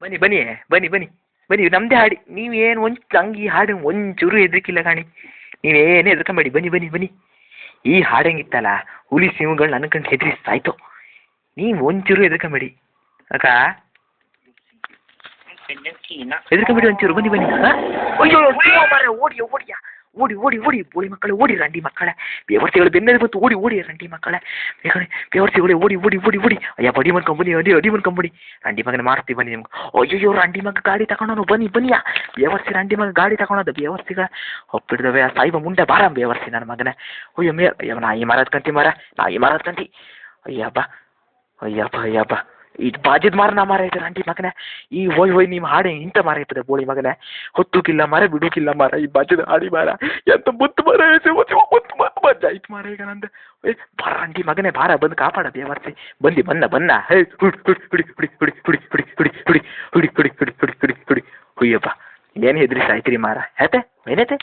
ಬನ್ನಿ ಬನ್ನಿ ಬನ್ನಿ ಬನ್ನಿ ಬನ್ನಿ ನಮ್ಮದೇ ಹಾಡಿ ನೀವೇನು ಹಂಗೆ ಈ ಹಾಡು ಒಂಚೂರು ಹೆದರಿಕಿಲ್ಲ ಕಾಣಿ. ನೀವೇನು ಹೆದರ್ಕೊಂಬೇಡಿ, ಬನ್ನಿ ಬನ್ನಿ ಬನ್ನಿ. ಈ ಹಾಡಂಗಿತ್ತಲ್ಲ, ಹುಲಿ ಸಿಂಹಗಳು ಅನ್ಕೊಂಡು ಹೆದರಿ ಸಾಯ್ತು. ನೀವು ಒಂಚೂರು ಹೆದರ್ಕೊಂಬೇಡಿ ಅಕ್ಕ, ಹೆದರ್ಕೊಂಬೇಡಿ ಒಂಚೂರು. ಬನ್ನಿ ಬನ್ನಿ. ಅಯ್ಯೋ ಮಾರ, ಓಡಿ ಓಡಿಯ, ಓಡಿ ಓಡಿ ಓಡಿ ಬೋಳಿ ಮಕ್ಕಳೇ, ಓಡಿ ರಂಡಿ ಮಕ್ಕಳೇ, ಬೇವರ್ಸಿಗಳು ಬೆನ್ನಲ್ಲಿ ಬಂತು, ಓಡಿ ಓಡಿ ರಂಡಿ ಮಕ್ಕಳೇ, ಬೇವರ್ಸಿಗಳು ಓಡಿ ಓಡಿ ಓಡಿ ಓಡಿ. ಅಯ್ಯ ಬಡಿ ಮಾಡ್ಕೊಂಬನಿ, ಅಡಿ ಮಾಡ್ಕೊಂಬಿಡಿ. ರಂಡಿ ಮಗನ ಮಾಡ್ತೀವಿ ಬನ್ನಿ ನಿಮ್ಗೆ. ಅಯ್ಯೋ ರಂಡಿ ಮಗ ಗಾಡಿ ತಗೊಂಡವನು, ಬನ್ನಿ ಬನ್ನಿಯ ಬೇವರ್ಸಿ ರಂಡಿ ಮಗ ಗಾಡಿ ತಗೊಂಡೋದು. ಬೇವರ್ಸಿಗಳ ಒಪ್ಪಿಡ್ದವೆ ಸಾಯಿಬ ಮುಂದೆ ಬಾರ ಬೇವರ್ಸಿ ನನ್ನ ಮಗನೇ. ಅಯ್ಯೋ ಅಯ್ಯೋ ನಾಯಿ ಮಾರದ್ ಕಂತಿ ಮಾರ, ನಾಯಿ ಮಾರದ್ ಕಂತಿ. ಅಯ್ಯಬ್ಬ ಅಯ್ಯಬ್ಬ ಅಯ್ಯಬ್ಬ, ಇದು ಬಾಜಿದ್ ಮಾರ ನಾ ಮಾರ ಐತೆ ರಂಡಿ ಮಗನೇ. ಈ ಹೋಯ್ ನಿಮ್ಮ ಹಾಡೆ ಇಂಥ ಮಾರ ಐತದೆ ಬೋಳಿ ಮಗನೇ. ಹೊತ್ತುಕಿಲ್ಲ ಮಾರ, ಬಿಡುಕಿಲ್ಲ ಮಾರ, ಈ ಬಾಜಿದ ಹಾಡಿ ಮಾರ ಎಂತ ಮುತ್ತು ಮಾರ ಐತೆ, ಮುತ್ತು ಮಜ್ಜ ಐತ್ ಮಾರ ಈಗ ನಂದು. ಬಾರ ರಂಡಿ ಮಗನೇ ಬಾರ, ಬಂದು ಕಾಪಾಡ ಬೇವರ್ಸಿ. ಬಂದಿ ಬನ್ನ ಹೇ ಹುಡಿ ಹುಡಿ ಹುಡಿ ಹುಡಿ ಹುಡಿ ಹುಡಿ ಹುಡಿ ಹುಡಿ ಹುಡಿ ಹುಡಿ ಹುಡಿ ಹುಡಿ ಹುಡಿ ಹುಡಿ ಹುಡಿ ಹುಯ್ಯಪ್ಪ. ಏನು ಹೆದ್ರಿ ಸಾಯ್ತಿರಿ ಮಾರ, ಹೇತೆ ಏನೈತೆ.